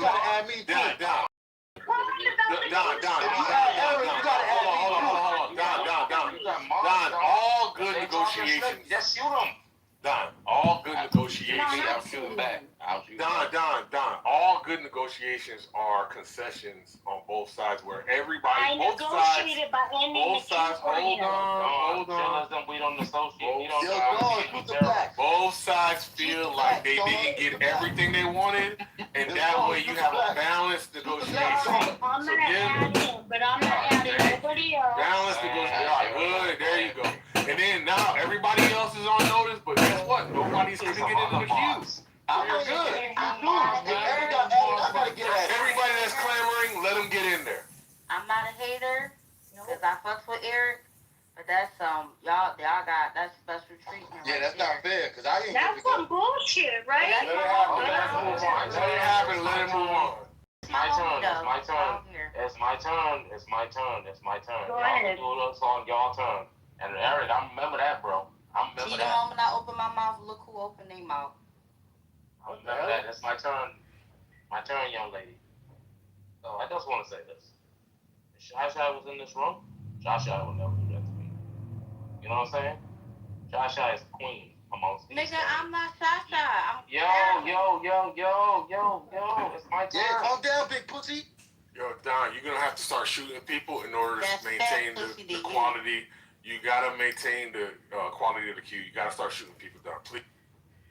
gotta add me too. Don. Don, all good negotiations. Just shoot them. Don, all good negotiations. I'm shooting back. Don, all good negotiations are concessions on both sides where everybody, both sides, hold on. We don't negotiate. Both sides feel like they didn't get everything they wanted, and that way you have a balanced negotiation. I'm gonna add in, but I'm not adding nobody else. Balanced negotiation. All right, good, there you go. And then now everybody else is on notice, but guess what? Nobody's gonna get into the queue. You're good. Everybody that's clamoring, let them get in there. I'm not a hater, because I fucks with Eric, but that's y'all got that special treatment. Yeah, that's not fair, because I ain't. That's some bullshit, right? Let it happen. Let it move on. It's my turn. It's my turn. Go Y'all ahead. do this on y'all turn. And Eric, I remember that, bro. See, the moment I open my mouth, look who opened their mouth. I remember that. It's my turn. My turn, young lady. So I just want to say this. If Shy was in this room, Shy would never do that to me. You know what I'm saying? Shy is queen amongst these. Nigga, I'm not Shy. Yo. It's my turn. Yeah, calm down, big pussy. Yo, Don, you're gonna have to start shooting people in order to maintain the quality. You gotta maintain the quality of the queue. You gotta start shooting people down, please.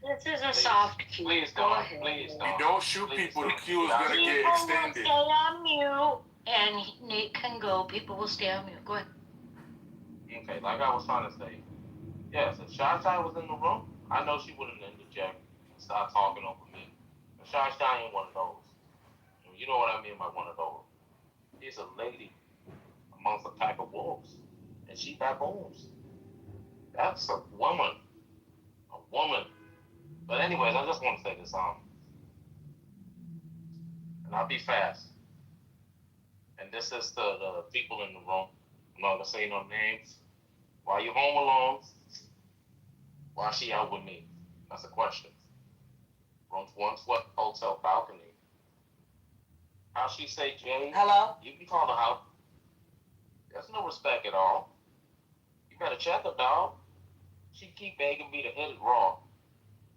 This is a soft queue. Please Go don't. ahead. Please You don't. don't shoot people, the queue is gonna get People will extended. stay on mute, and Nick can go. People will stay on mute. Go ahead. Okay, like I was trying to say. Yes, if Shy was in the room, I know she wouldn't interject and start talking over me. But Shy ain't one of those. You know what I mean by one of those. She's a lady amongst a pack of wolves. And she baboons. That's a woman. A woman. But anyways, I just want to say this, and I'll be fast. And this is the people in the room. I'm not gonna say no names. Why you home alone? Why she out with me? That's a question. Room 112 hotel balcony. How she say, Jay? Hello? You can call her out. There's no respect at all. You better check her, dog. She keep begging me to hit it raw,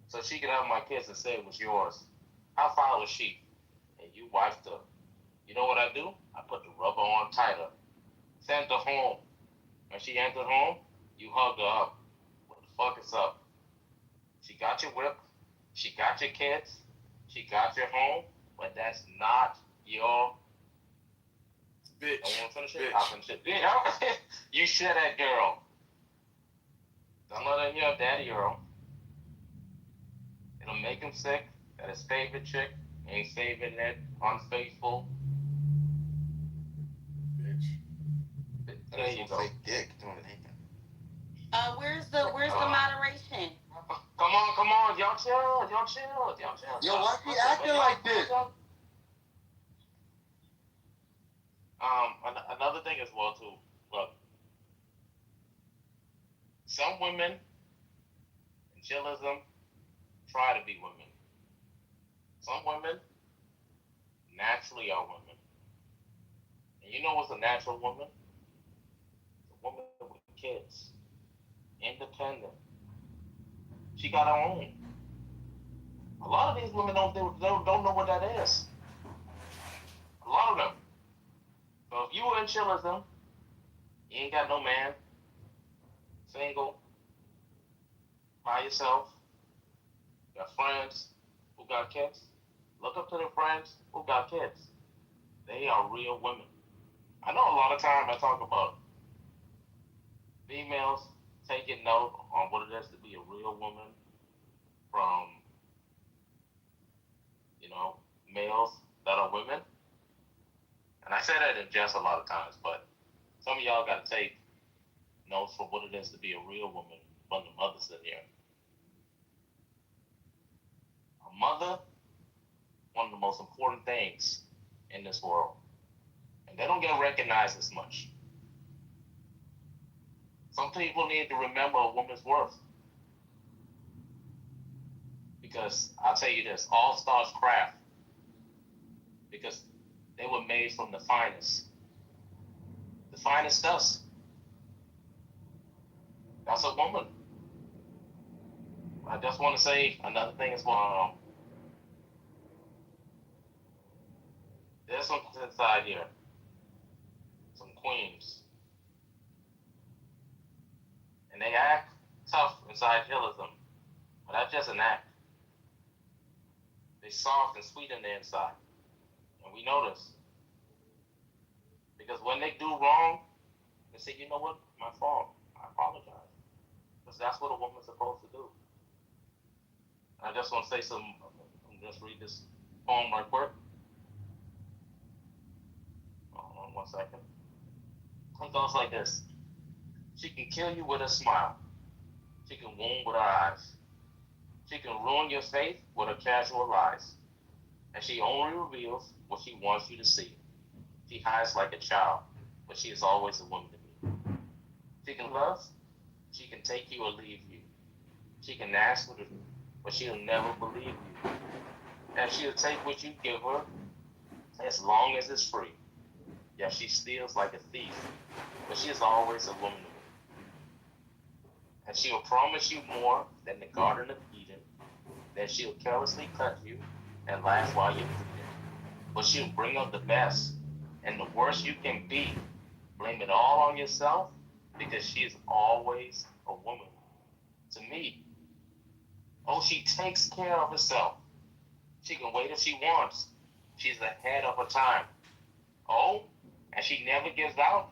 so she could have my kids and say it was yours. How foul is she? And you wifed her. You know what I do? I put the rubber on tighter. Send her home. When she entered home, you hug her up. What the fuck is up? She got your whip. She got your kids. She got your home. But that's not your... Bitch. I want to finish it? I'll finish it. Yeah. You share that girl. Don't let her hear daddy girl. It'll make him sick that his favorite chick ain't saving it, unfaithful. Bitch. There you go. Fake dick. Where's the moderation? Come on, y'all chill. Yo, why she acting like this? Another thing as well too. Look, some women in chillism try to be women. Some women naturally are women. And you know what's a natural woman? A woman with kids, independent. She got her own. A lot of these women don't know what that is. A lot of them. So if you were in chillism, you ain't got no man, single, by yourself, got friends who got kids, look up to their friends who got kids. They are real women. I know a lot of time I talk about females taking note on what it is to be a real woman from, males that are women. And I say that in jest a lot of times, but some of y'all got to take notes for what it is to be a real woman from the mothers in here. A mother, one of the most important things in this world. And they don't get recognized as much. Some people need to remember a woman's worth. Because I'll tell you this, all starts craft. because they were made from the finest dust. That's a woman. I just want to say another thing as well. There's some inside here, some queens, and they act tough inside Hillism, but that's just an act. They soft and sweet on the inside, and we notice because when they do wrong, they say, "You know what? My fault. I apologize," because that's what a woman's supposed to do. I just want to say some. Just read this poem right quick. Hold on 1 second. It goes like this. She can kill you with a smile. She can wound with her eyes. She can ruin your faith with her casual lies. And she only reveals what she wants you to see. She hides like a child, but she is always a woman to me. She can love. She can take you or leave you. She can ask for the but she'll never believe you. And she'll take what you give her as long as it's free. Yeah, she steals like a thief, but she is always a woman. And she'll promise you more than the Garden of Eden. Then she'll carelessly cut you and laugh while you're bleeding. But she'll bring up the best and the worst you can be. Blame it all on yourself because she is always a woman. To me, oh, she takes care of herself. She can wait if she wants. She's ahead of her time. Oh, and she never gives out,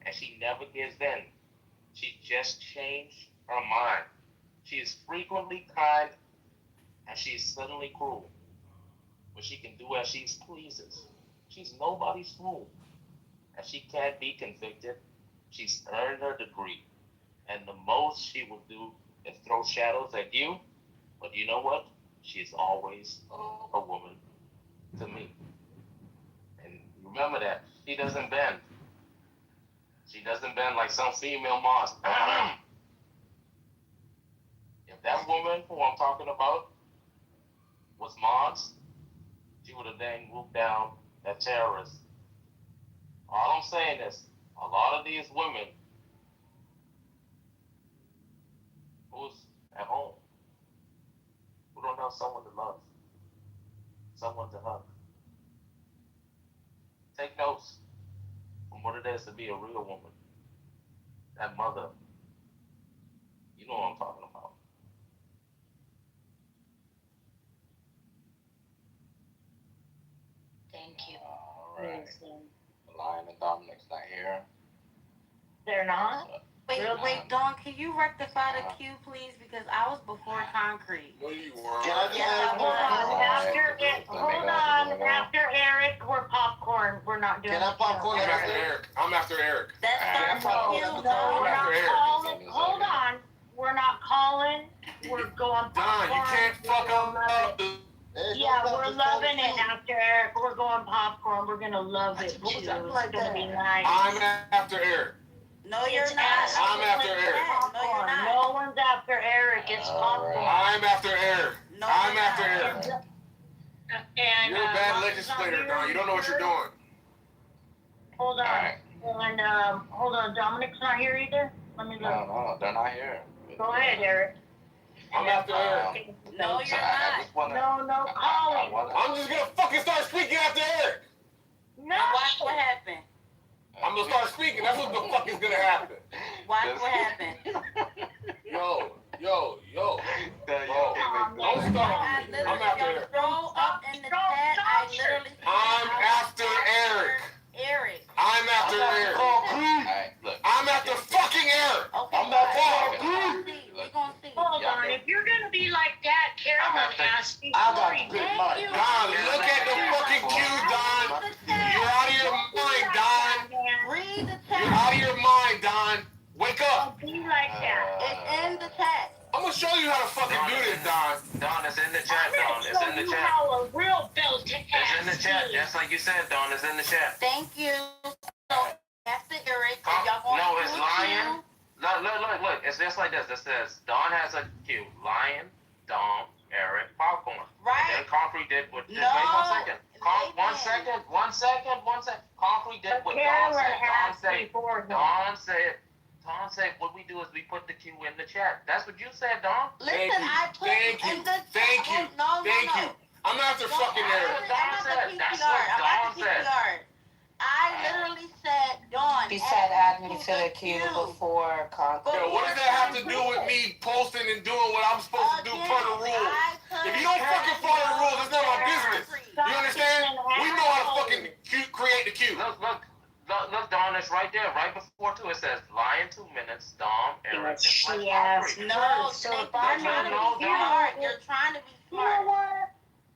and she never gives in. She just changed her mind. She is frequently kind, and she is suddenly cruel. But she can do as she pleases. She's nobody's fool. And she can't be convicted. She's earned her degree. And the most she will do is throw shadows at you. But you know what? She's always a woman to me. And remember that. She doesn't bend. She doesn't bend like some female moths. If that woman who I'm talking about was moths, she would have then moved down that terrorist. All I'm saying is, a lot of these women who's at home, who don't have someone to love, someone to hug. Take notes from what it is to be a real woman. That mother, you know what I'm talking about. Thank you. All right. Lion and Dominic's not here. They're not? Wait, Dawn, can you rectify the queue, please? Because I was before concrete. No, you weren't. Can I get Yeah, Hold on. After Eric, we're popcorn. We're not doing Can I the show. popcorn I'm after after Eric. I'm after Eric. That's not the queue, No, though. we're not After Eric. calling. Hold on. We're not calling. We're going popcorn. Don, you can't fuck up the... Yeah, we're loving it after Eric. We're going popcorn. We're gonna love it too. It's gonna be nice. I'm after Eric. No, you're It's not. I'm after Eric. No, you're not. No one's after Eric. It's popcorn. I'm after Eric. No, I'm you're after not. Eric. And You're a bad Mama's legislator, not Don. here. You don't know what you're doing. Hold on. Alright. And hold on. Dominic's not here either. Let me look. No, they're not here. Go ahead, Eric. I'm after Eric. No, you're not. No calling. I'm just gonna fucking start speaking after Eric. No. Now watch what happened. I'm gonna start speaking. That's what the fuck is gonna happen. Watch what happened. Yo. I literally, I'm after y'all Eric. scroll up in the chat. I literally said I'm I was after Eric. Eric. I'm after Eric. Alright, look. I'm after fucking Eric. Okay, I'm not we're calling. gonna see. Hold on. If you're gonna be like that, Carolyn asked me. I got Corey, big thank money. you. Don, look at the fucking queue, Don. You're out of your mind, Don. Read the You're chat. out of your mind, Don. Wake up. Don't be like that. It's in the chat. I'm gonna show you how to fucking do this, Don. Don, it's in the chat, I'm Don. gonna It's show in the you chat. how a real belt to It's in the chat. Just like you said, Don. It's in the chat. Thank you. So after Eric, y'all going No, to it's do Lion. Look. It's just like this. It says Don has a queue. Lion, Dom, Eric, Popcorn. Right. And then Concrete did what? Just No, wait 1 second. One second. Concrete did what Dawn said. Dawn said, what we do is we put the Q in the chat. That's what you said, Dawn. Listen, I put Thank you. in the Thank you. No. I'm after fucking Eric. I'm at the PTR. I literally said, Dawn. He said add me to the queue before concrete. Yo, what does that have to do with me posting and doing what I'm supposed to do per the rules? If you don't fucking follow the rules, it's not my business. You understand? We know how to fucking create the queue. Look, Dawn, it's right there, right before too. It says Lion 2 minutes, Dawn, Eric, and Concrete. No, So you're if I'm trying to not be smart. You're trying to be You know smart. what?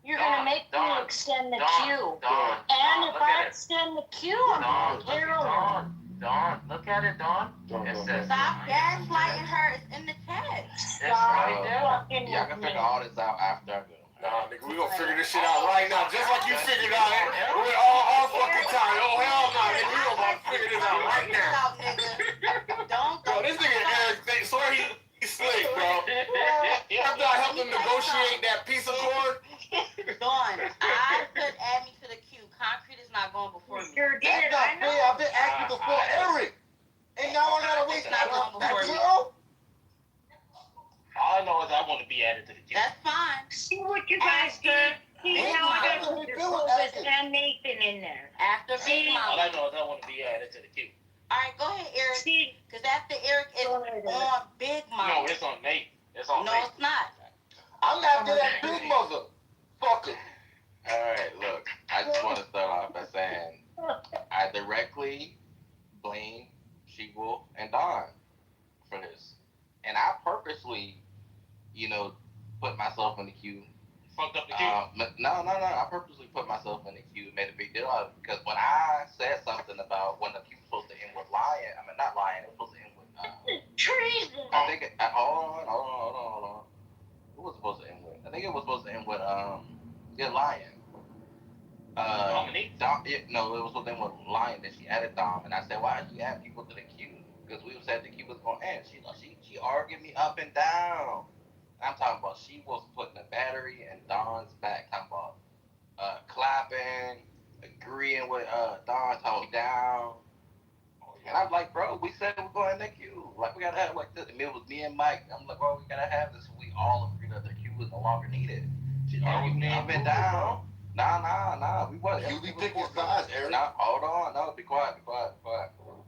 You're gonna make me Dawn, extend the Dawn, queue. Dawn, And Dawn, if look I at it. extend the queue, I'm Dawn, gonna heroin. Dawn, look at it, Dawn. It says Stop gaslighting her. It's in the text. It's right there. Fucking Y'all can with figure me. all this out after I go. Nah, nigga, we gonna figure this shit out right now, just like you figured out it with all our fucking time. Oh, hell no, nigga, we gonna figure this out right now. Yo, this nigga Eric, so he's slick, bro. After I helped him negotiate that piece of cord. Dawn, I put add me to the queue. Concrete is not going before me. Sure did. That's not I know. fair. I've been asking before Eric. And now I gotta wait It's not going that before me. girl? All I know is I want to be added to the queue. That's fine. See what you guys did. See how I got Mr. Clovis and Nathan in there. After Big All I Mama. know is I want to be added to the queue. All right, go ahead, Eric. See, Because after Eric is Go ahead, Eric. on Big No, Mama. it's on Nate. It's on No, Nate. it's not. I'm after that big mother. Fucker. Alright, look, I just want to start off by saying I directly blame She-Wolf and Don for this. And I purposely, put myself in the queue. Fucked up the queue. No. I purposely put myself in the queue and made a big deal out of it. Because when I said something about when the queue was supposed to end with Lion, not Lion, it was supposed to end with, treason. I think, hold on. Who was it supposed to end with? I think it was supposed to end with, Lion. Dominique? No, it was supposed to end with Lion. Then she added Dom, and I said, why did you add people to the queue? Because we said the queue was going to end. She argued me up and down. I'm talking about she was putting a battery in Don's back. Talking about clapping, agreeing with Don, talking down. And I'm like, bro, we said we're going in the queue. Like, we got to have like this. And it was me and Mike. I'm like, bro, we got to have this. We all agreed that the queue was no longer needed. She argued me up and down. Nah. We wasn't. You be picking sides, Eric. Nah, hold on. No, be quiet.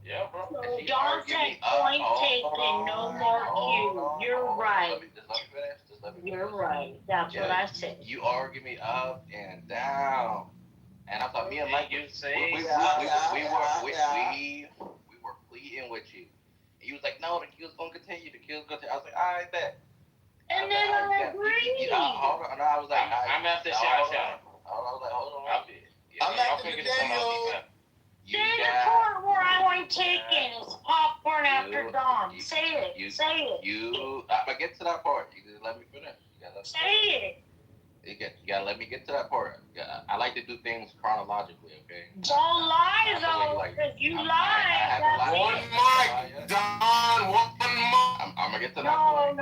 Yeah, bro. So She don't argued say me up. point Hold taken, on, no more hold on, queue. You're hold on. right. Let me finish. Just let me finish. You're right. That's what I said. You argue me up and down. And I thought me and Mike, You say we were pleading with you. And you was like, no, the queue's gonna continue. I was like, all right, bet. And then I agreed. Hold on. No, I was like, I'm after Shy Shy. Hold on. I'm after the Daniel. You Say the got, part where I want taken is popcorn after dawn. Say it. you- Say it. I'm gonna get to that part. You just let me finish. You gotta let me Say it. You gotta let me get to that part. I like to do things chronologically, okay? Don't lie though, because you lied. That's One it. mic, Don, one mic. I'm gonna get to that No. point.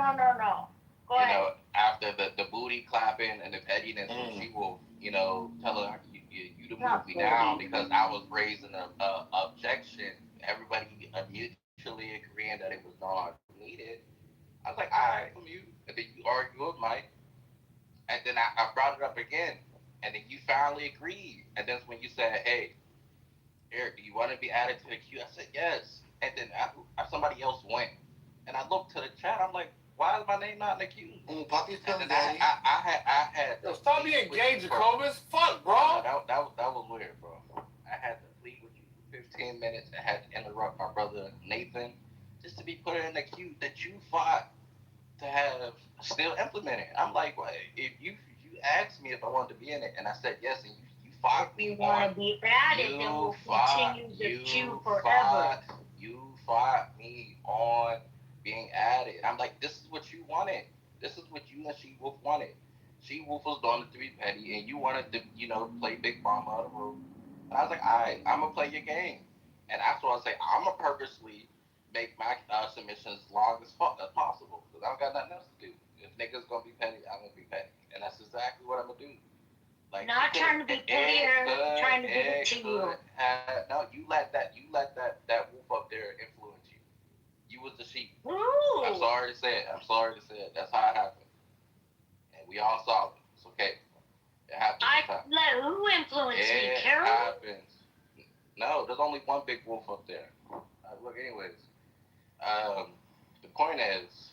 Go You ahead. know, after the booty clapping and the pettiness, she will, tell her you to move me down because I was raising a objection. Everybody mutually agreeing that it was not needed. I was like, all right, I'm mute. And then you argue with Mike. And then I brought it up again. And then you finally agreed. And that's when you said, hey, Eric, do you want to be added to the queue? I said, yes. And then somebody else went. And I looked to the chat. I'm like, why is my name not in the queue? Pop your And tongue, then Daddy. I had. Yo, stop being gay, Jacobus. Fuck, bro. That was weird, bro. I had to plead with you for 15 minutes. I had to interrupt my brother Nathan just to be put in the queue that you fought to have still implemented. I'm like, well, if you asked me if I wanted to be in it, and I said yes, and you fought If you me want on to be added, then we'll continue the queue forever. You fought me on being added. I'm like, this is what you wanted. This is what you and She-Wolf wanted. She-Wolf was doing it to be petty, and you wanted to, play Big Mama out of the room. And I was like, all right, I'm going to play your game. And that's why I say I'm going to purposely make my submissions long as possible, because I don't got nothing else to do. If niggas going to be petty, I'm going to be petty. And that's exactly what I'm going to do. Like Not trying to be player, trying to give it to you. No, you let that wolf up there influence you. You was the sheep. Ooh. I'm sorry to say it. That's how it happened. And we all saw it. It's okay. It happens. Let who influence me? Carol? It happens. No, there's only one big wolf up there. Look, anyways. The point is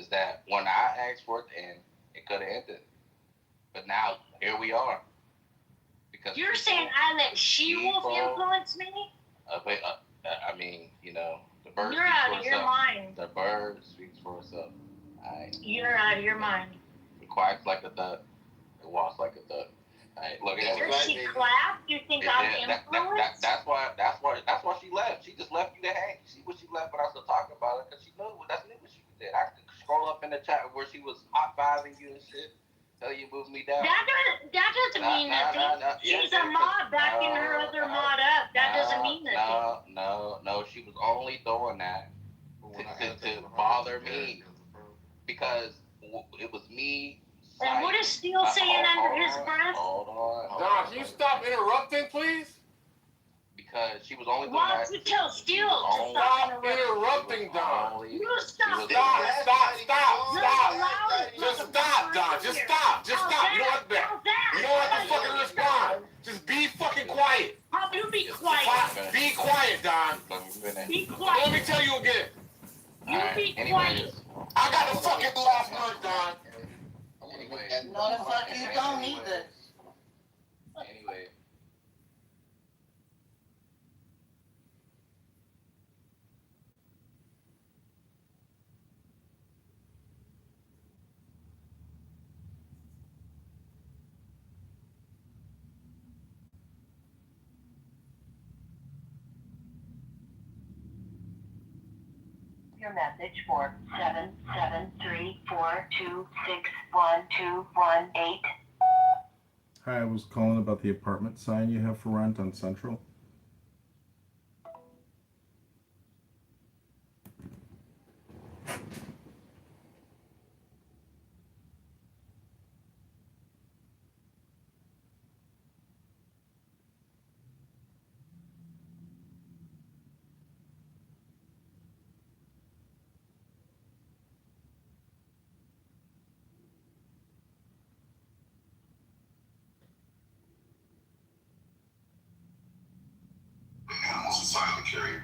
that when I asked for it to end, it could have ended. But now, here we are. Because you're saying I let she-wolf influence me? I mean, the bird You're speaks out for of your itself. mind. The bird speaks for itself. You're out of your mind. It quacks like a duck. It walks like a duck. Look at Does she clap? You think I'm influenced? That's why she left. She just left you to hang. See what she left without us talking about it because she knew what she did. I could scroll up in the chat where she was hot fiving you and shit. Tell you move me down. That doesn't mean nothing. She's a mod backing her other mod up. That doesn't mean nothing. No. She was only doing that to bother me because it was me. And what is Steel saying under his breath? Hold on. Don, can you stop interrupting, please? Because she was only doing Why that. don't you tell Steel to stop interrupting, Don? You stop. Stop. Just stop, Don. Just stop. You don't have to. You don't have to fucking respond. Just be fucking quiet. How do you be quiet? Be quiet, Don. Be quiet. Let me tell you again. You be quiet. I got the fucking last month, Don. No, the fuck you don't either. Anyway. Your message for 77342612118. Hi, I was calling about the apartment sign you have for rent on Central. Silent carrier.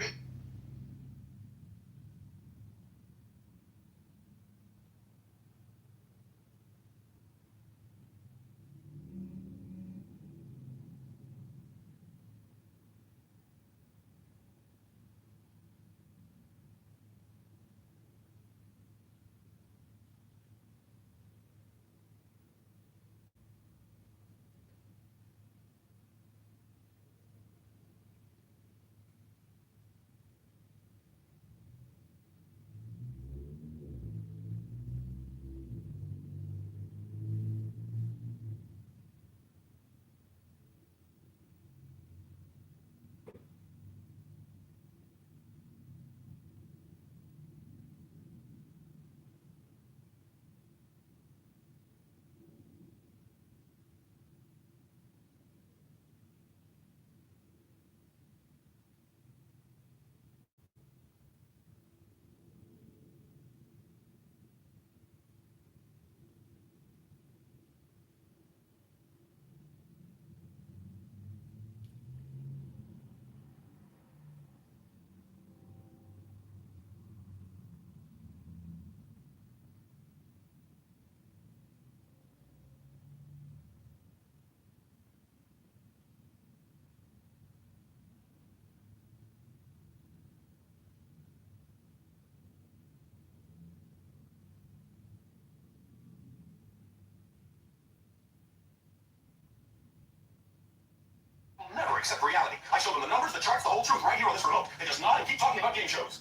Never accept reality. I show them the numbers, the charts, the whole truth right here on this remote. They just nod and keep talking about game shows.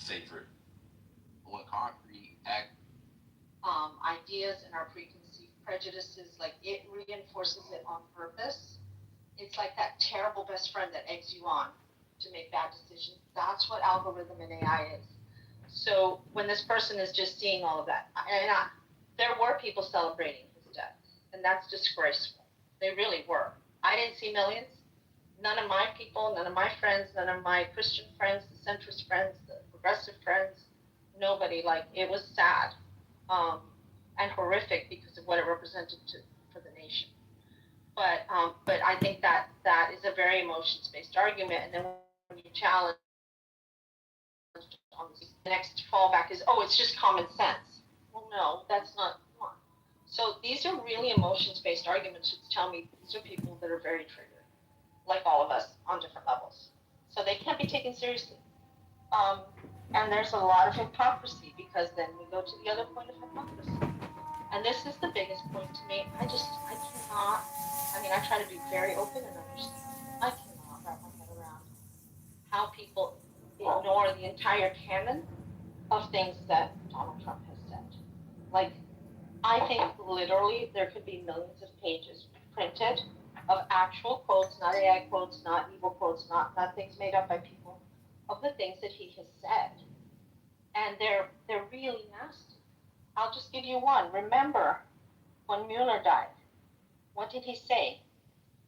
Sacred. What concrete act? Ideas and our preconceived prejudices, like it reinforces it on purpose. It's like that terrible best friend that eggs you on to make bad decisions. That's what algorithm and AI is. So when this person is just seeing all of that, there were people celebrating his death, and that's disgraceful. They really were. I didn't see millions. None of my people, none of my friends, none of my Christian friends, the centrist friends, the progressive friends, nobody. Like, it was sad, and horrific because of what it represented for the nation. But I think that is a very emotions-based argument, and then when you challenge on the next fallback is, oh, it's just common sense. Well, no, that's not. Come on. So these are really emotions-based arguments which tell me these are people that are very triggered, like all of us, on different levels. So they can't be taken seriously. And there's a lot of hypocrisy, because then we go to the other point of hypocrisy. And this is the biggest point to me. I cannot, I try to be very open and understand. I cannot wrap my head around how people ignore the entire canon of things that Donald Trump has said. Like, I think literally there could be millions of pages printed of actual quotes, not AI quotes, not evil quotes, not things made up by people, of the things that he has said. And they're really nasty. I'll just give you one. Remember when Mueller died, what did he say?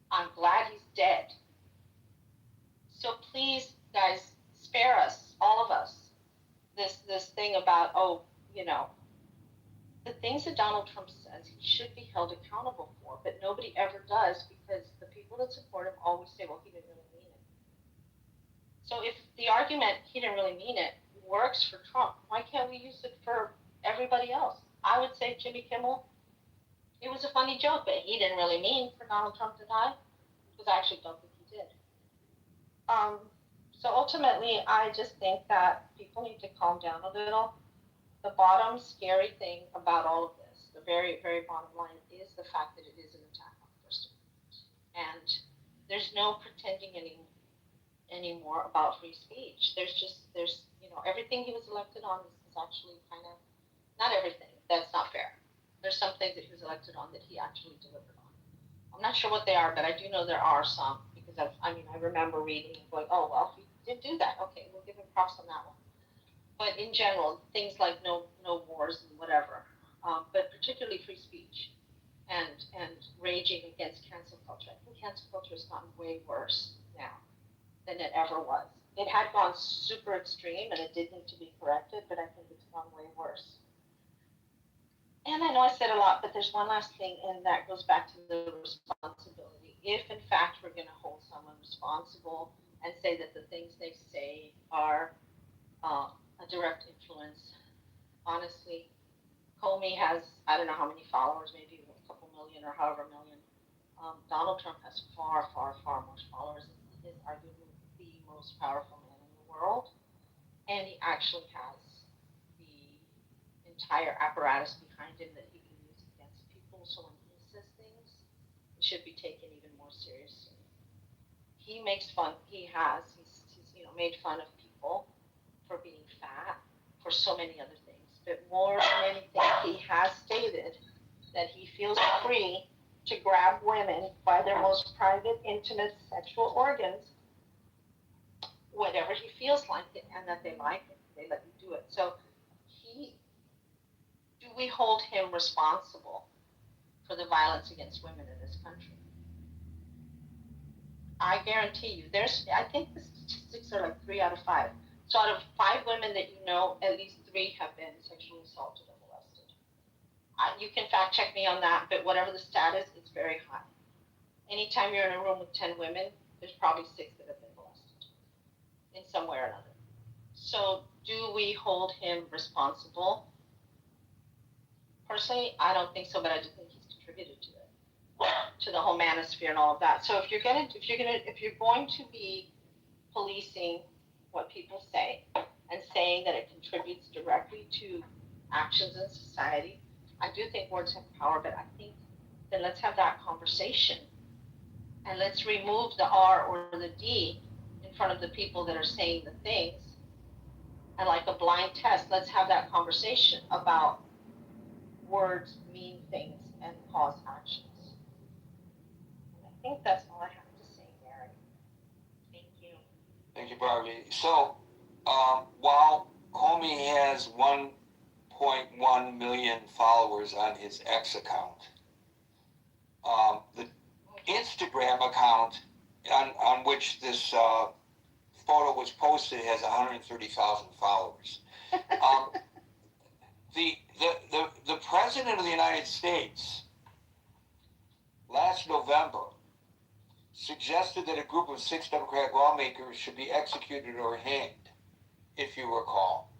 I'm glad he's dead. So please, guys, spare us, all of us, this thing about, the things that Donald Trump says he should be held accountable for, but nobody ever does, because the people that support him always say, well, he didn't really mean it. So if the argument, he didn't really mean it, works for Trump, why can't we use it for everybody else? I would say Jimmy Kimmel, it was a funny joke, but he didn't really mean for Donald Trump to die, because I actually don't think he did. So ultimately, I just think that people need to calm down a little. The bottom scary thing about all of this, the very, very bottom line, is the fact that it is an attack on the First Amendment. And there's no pretending anymore about free speech. There's everything he was elected on is actually kind of, not everything, that's not fair. There's some things that he was elected on that he actually delivered on. I'm not sure what they are, but I do know there are some, because I remember reading and going, oh, well, he did do that. Okay, we'll give him props on that one. But in general, things like no wars and whatever, but particularly free speech and raging against cancel culture. I think cancel culture has gotten way worse now than it ever was. It had gone super extreme and it did need to be corrected, but I think it's gone way worse. And I know I said a lot, but there's one last thing, and that goes back to the responsibility. If in fact we're going to hold someone responsible and say that the things they say are a direct influence, honestly, Comey has, I don't know how many followers, maybe a couple million or however million. Donald Trump has far, far, far more followers. He is arguably the most powerful man in the world. And he actually has the entire apparatus behind him that he can use against people. So when he says things, it should be taken even more seriously. He makes fun, he's made fun of people for being fat, for so many other things. But more than anything, he has stated that he feels free to grab women by their most private, intimate sexual organs whenever he feels like it, and that they like it. They let you do it. So do we hold him responsible for the violence against women in this country? I guarantee you, I think the statistics are like 3 out of 5. So out of 5 women that you know, at least 3 have been sexually assaulted or molested. You can fact check me on that, but whatever the stat is, it's very high. Anytime you're in a room with 10 women, there's probably 6 that have been molested in some way or another. So do we hold him responsible? Personally, I don't think so, but I do think he's contributed to the whole manosphere and all of that. So if you're going to be policing what people say and saying that it contributes directly to actions in society, I do think words have power, but I think then let's have that conversation and let's remove the R or the D in front of the people that are saying the things And like a blind test, let's have that conversation about words mean things and cause actions. And I think that's all I have to say, Mary. Thank you. Thank you, Barbie. So, while Comey has 1.1 million followers on his X account, the Instagram account on which this photo was posted has 130,000 followers. The President of the United States last November suggested that a group of 6 Democratic lawmakers should be executed or hanged, if you recall.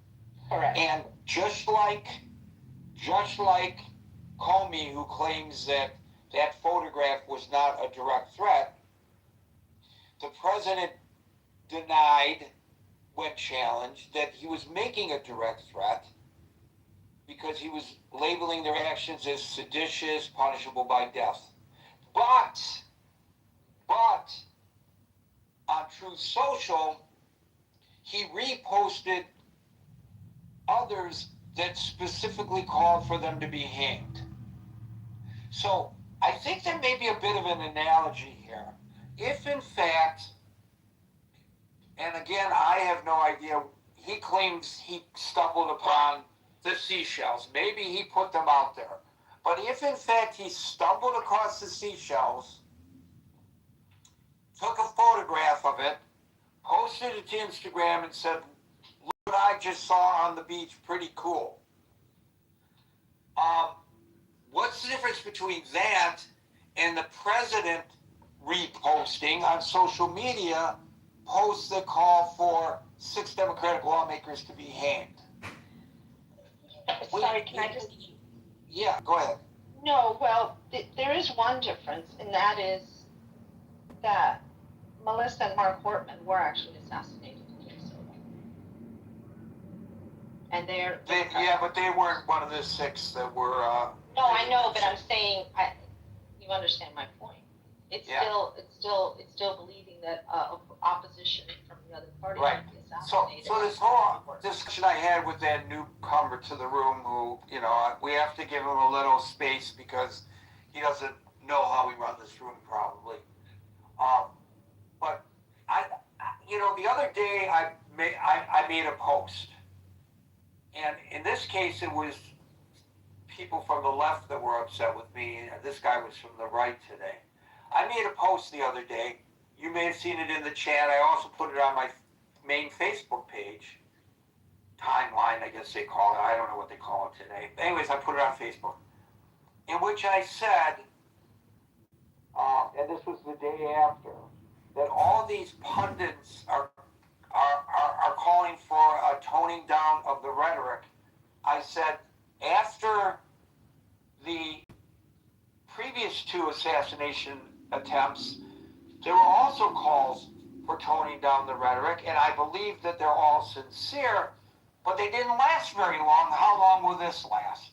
Correct. And just like Comey, who claims that photograph was not a direct threat, the president denied, when challenged, that he was making a direct threat because he was labeling their actions as seditious, punishable by death. But on Truth Social, he reposted others that specifically called for them to be hanged. So I think there may be a bit of an analogy here. If in fact, and again, I have no idea, he claims he stumbled upon the seashells. Maybe he put them out there. But if in fact he stumbled across the seashells, took a photograph of it, posted it to Instagram and said, look what I just saw on the beach, pretty cool. What's the difference between that and the president reposting on social media posts that call for 6 Democratic lawmakers to be hanged? Sorry, can I just... Yeah, go ahead. No, well, there is one difference, and that is that Melissa and Mark Hortman were actually assassinated in Kitover. And but they weren't one of the 6 that were... No, I know, but I'm saying, you understand my point. It's still believing that opposition from the other party right. might be assassinated. So this whole discussion I had with that newcomer to the room, who, we have to give him a little space because he doesn't know how we run this room probably. But the other day I made a post, and in this case it was people from the left that were upset with me. This guy was from the right today. I made a post the other day. You may have seen it in the chat. I also put it on my main Facebook page. Timeline, I guess they call it. I don't know what they call it today. Anyways, I put it on Facebook, in which I said, and this was the day after, that all these pundits are calling for a toning down of the rhetoric. I said, after the previous 2 assassination attempts, there were also calls for toning down the rhetoric, and I believe that they're all sincere, but they didn't last very long. How long will this last?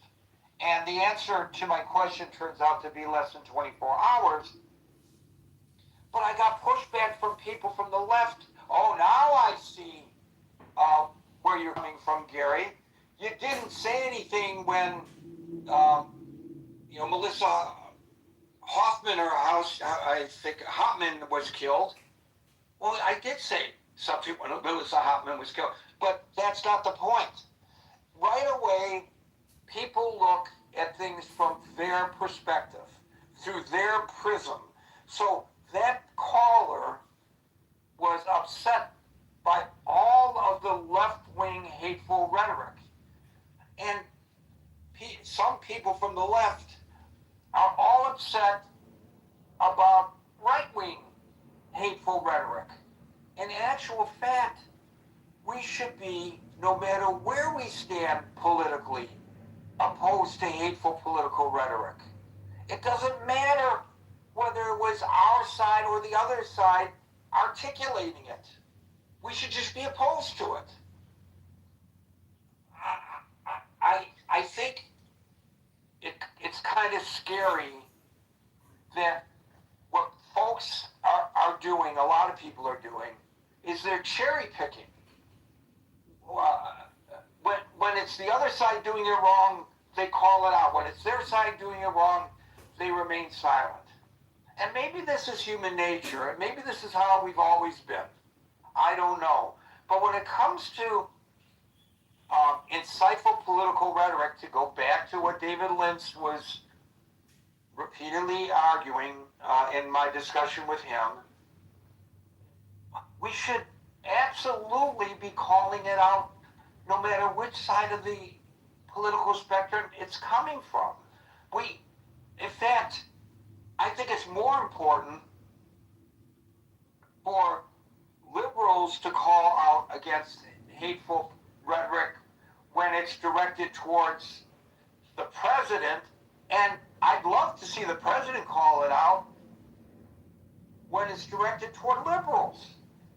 And the answer to my question turns out to be less than 24 hours. But I got pushback from people from the left. Oh, now I see where you're coming from, Gary. You didn't say anything when, Melissa Hoffman, or I think Hoffman was killed. Well, I did say something when Melissa Hoffman was killed, but that's not the point. Right away, people look at things from their perspective, through their prism. So that caller was upset by all of the left-wing hateful rhetoric. And some people from the left are all upset about right-wing hateful rhetoric. In actual fact, we should be, no matter where we stand politically, opposed to hateful political rhetoric. It doesn't matter whether it was our side or the other side articulating it. We should just be opposed to it. I think it's kind of scary that what folks are doing, a lot of people are doing, is they're cherry picking. when it's the other side doing it wrong, they call it out. When it's their side doing it wrong, they remain silent. And maybe this is human nature, and maybe this is how we've always been. I don't know. But when it comes to insightful political rhetoric, to go back to what David Lynch was repeatedly arguing in my discussion with him, we should absolutely be calling it out no matter which side of the political spectrum it's coming from. In fact, I think it's more important for liberals to call out against hateful rhetoric when it's directed towards the president, and I'd love to see the president call it out when it's directed toward liberals.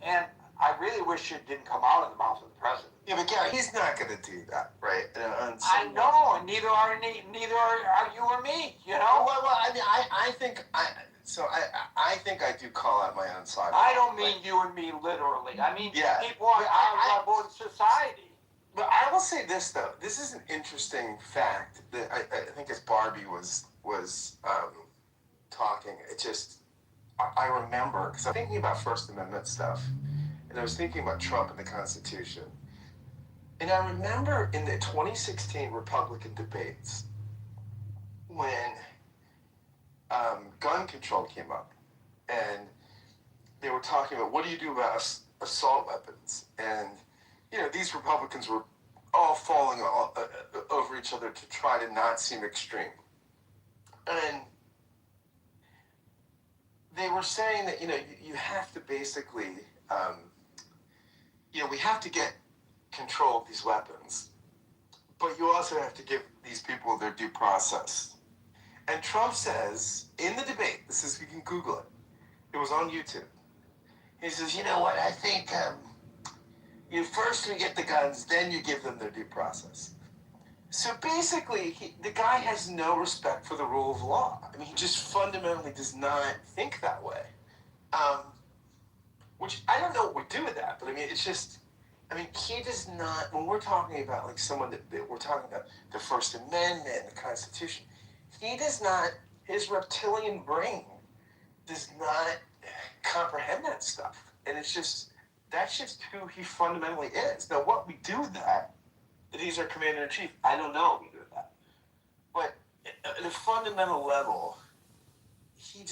And I really wish it didn't come out of the mouth of the president. Yeah, but Gary, he's not going to do that, right? I know, and neither are you or me. You know. Well, I mean, I think I do call out my own side. I don't mean you and me literally. I mean people are in society. But I will say this though. This is an interesting fact that I think as Barbie was talking, it just I remember because I'm thinking about First Amendment stuff, and I was thinking about Trump and the Constitution. And I remember in the 2016 Republican debates when gun control came up, and they were talking about what do you do about assault weapons, and these Republicans were all falling over each other to try to not seem extreme, and they were saying that you have to basically we have to get control of these weapons, but you also have to give these people their due process. And Trump says in the debate, you can Google it. It was on YouTube. He says, you know what? I think first we get the guns, then you give them their due process. So basically, the guy has no respect for the rule of law. I mean, he just fundamentally does not think that way. Which I don't know what we do with that, but I mean, it's just. I mean, he does not. When we're talking about like someone that we're talking about the First Amendment, the Constitution, he does not. His reptilian brain does not comprehend that stuff, and it's just that's just who he fundamentally is. Now, what we do with that he's our commander in chief, I don't know what we do with that, but at a fundamental level, he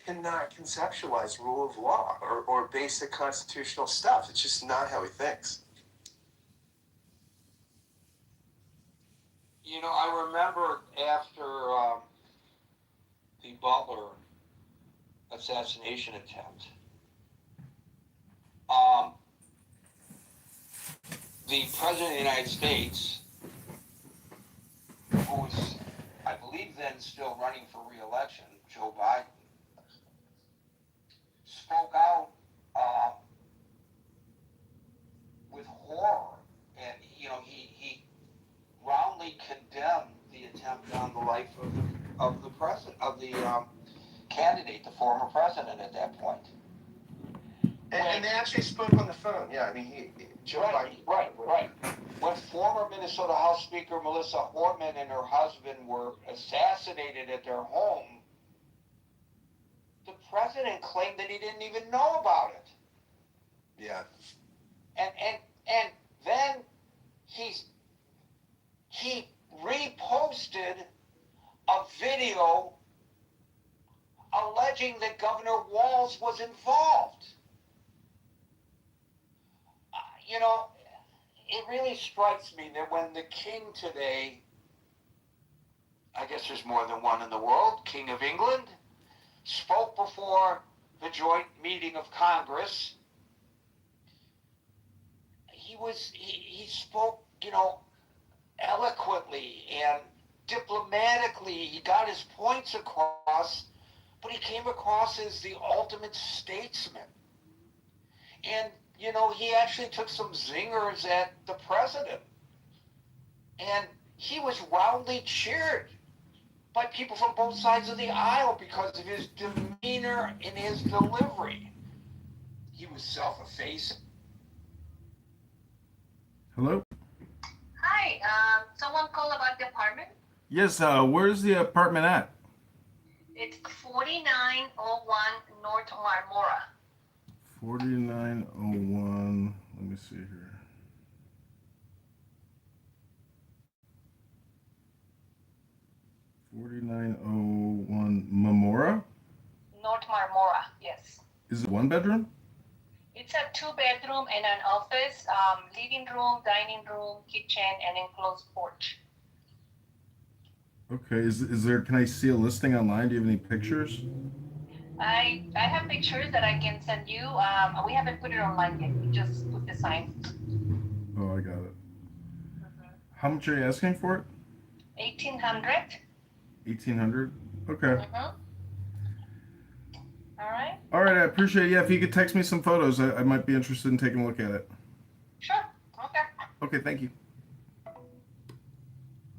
cannot conceptualize rule of law or basic constitutional stuff. It's just not how he thinks. I remember after the Butler assassination attempt, the President of the United States, who was, I believe then still running for re-election, Joe Biden, spoke out with horror, and he roundly condemned the attempt on the life of the president, of the candidate, the former president at that point. And they actually spoke on the phone. Yeah, I mean, Joe Biden. Right. When former Minnesota House Speaker Melissa Hortman and her husband were assassinated at their home, the president claimed that he didn't even know about it. Yeah. And then he reposted a video alleging that Governor Walz was involved. It really strikes me that when the king today, I guess there's more than one in the world, King of England, spoke before the joint meeting of Congress, he spoke, eloquently and diplomatically. He got his points across, but he came across as the ultimate statesman. And he actually took some zingers at the president. And he was roundly cheered by people from both sides of the aisle because of his demeanor and his delivery. He was self-effacing. Hello? Hi, someone called about the apartment. Yes, where's the apartment at? It's 4901 North Marmora. 4901. Let me see here. $49.01 Memora? North Marmora, yes. Is it one bedroom? It's a 2-bedroom and an office, living room, dining room, kitchen, and enclosed porch. Okay, is there, can I see a listing online? Do you have any pictures? I have pictures that I can send you. We haven't put it online yet. We just put the sign. Oh, I got it. How much are you asking for it? 1800. 1800. Okay. All right. All right, I appreciate it. Yeah, if you could text me some photos, I might be interested in taking a look at it. Sure. Okay. Okay, thank you.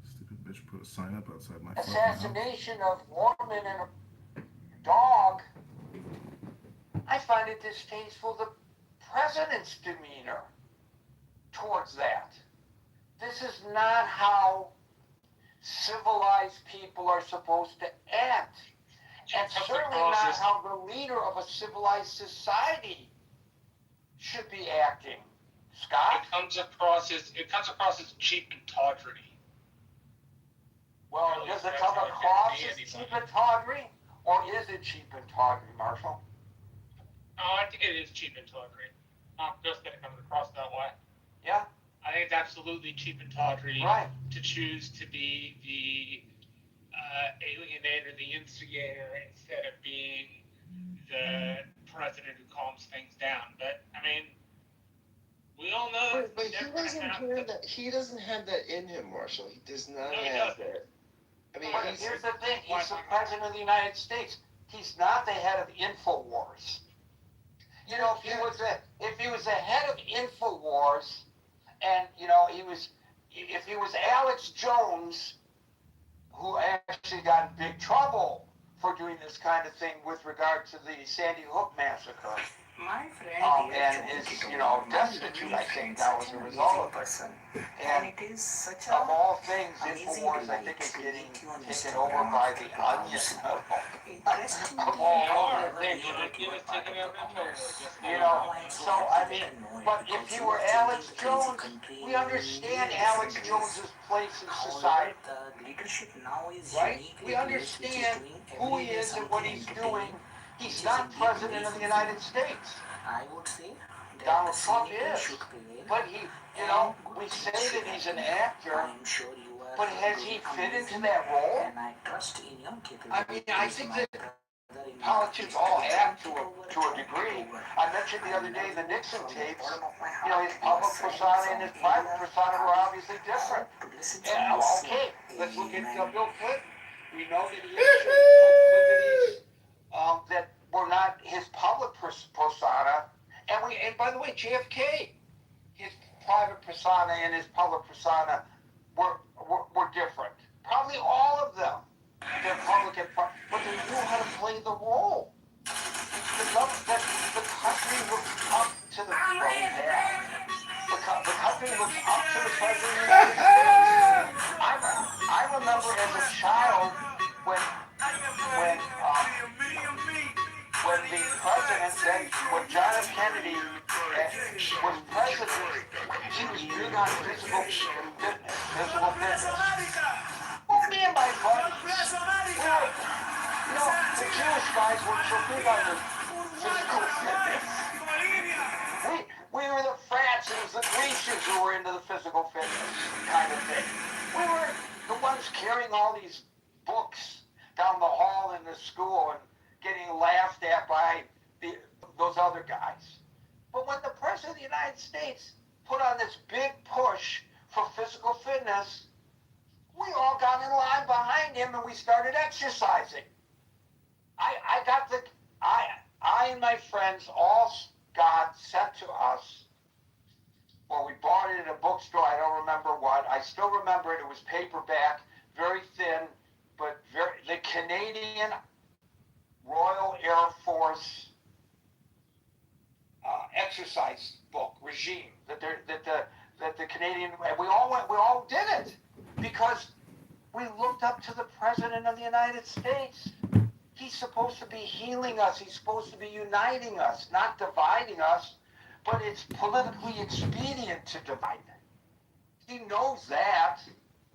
Stupid bitch put a sign up outside my fucking house. Assassination of woman and a dog. I find it distasteful the president's demeanor towards that. This is not how civilized people are supposed to act. And certainly not how the leader of a civilized society should be acting. Scott? It comes across as cheap and tawdry. Well, does it come across as cheap and tawdry? Or is it cheap and tawdry, Marshall? Oh, I think it is cheap and tawdry. Not just that it comes across that way. Yeah. I think it's absolutely cheap and tawdry to choose to be the alienator, the instigator, instead of being the president who calms things down. But I mean, we all know. But he doesn't have that. He doesn't have that in him, Marshall. He does not have that. I mean, here's the thing. He's the president of the United States. He's not the head of InfoWars. You know, if he was the head of InfoWars, and you know, if he was Alex Jones, who actually got in big trouble for doing this kind of thing with regard to the Sandy Hook massacre, My friend and is, you know, destitute, I think that was a result of it. And it is such of all things, InfoWars, I think, is getting taken over by the Onion. Of all other things, you know. So I mean, but if you were Alex Jones, we understand Alex Jones's place in society, right? We understand who he is and what he's doing. He's not president of the United States. I would say Donald Trump is, but he, you know, we say that he's an actor, but has he fit into that role? I mean, I think that politicians all act to a degree. I mentioned the other day the Nixon tapes. You know, his public persona and his private persona were obviously different. And, okay, let's look at Bill Clinton. We know that he issued proclivities that were not his public persona. And by the way, JFK, his private persona and his public persona were different. Probably all of them. They're public and private, but they knew how to play the role. The country looks up to the the country looks up to the president of the United States. I remember as a child when the president, when John F. Kennedy was president, he was big on physical fitness. Well, me and my buddies, the Jewish guys were so big on the physical fitness. We were the frats, it was the Grecians who were into the physical fitness kind of thing. We were the ones carrying all these books down the hall in the school and getting laughed at by those other guys. But when the president of the United States put on this big push for physical fitness, we all got in line behind him and we started exercising. I and my friends all got sent to us, or we bought it at a bookstore, I don't remember what. I still remember it was paperback, very thin, but the Canadian Royal Air Force exercise book regime that the that the Canadian, we all did it because we looked up to the President of the United States. He's supposed to be healing us. He's supposed to be uniting us, not dividing us. But it's politically expedient to divide. He knows that.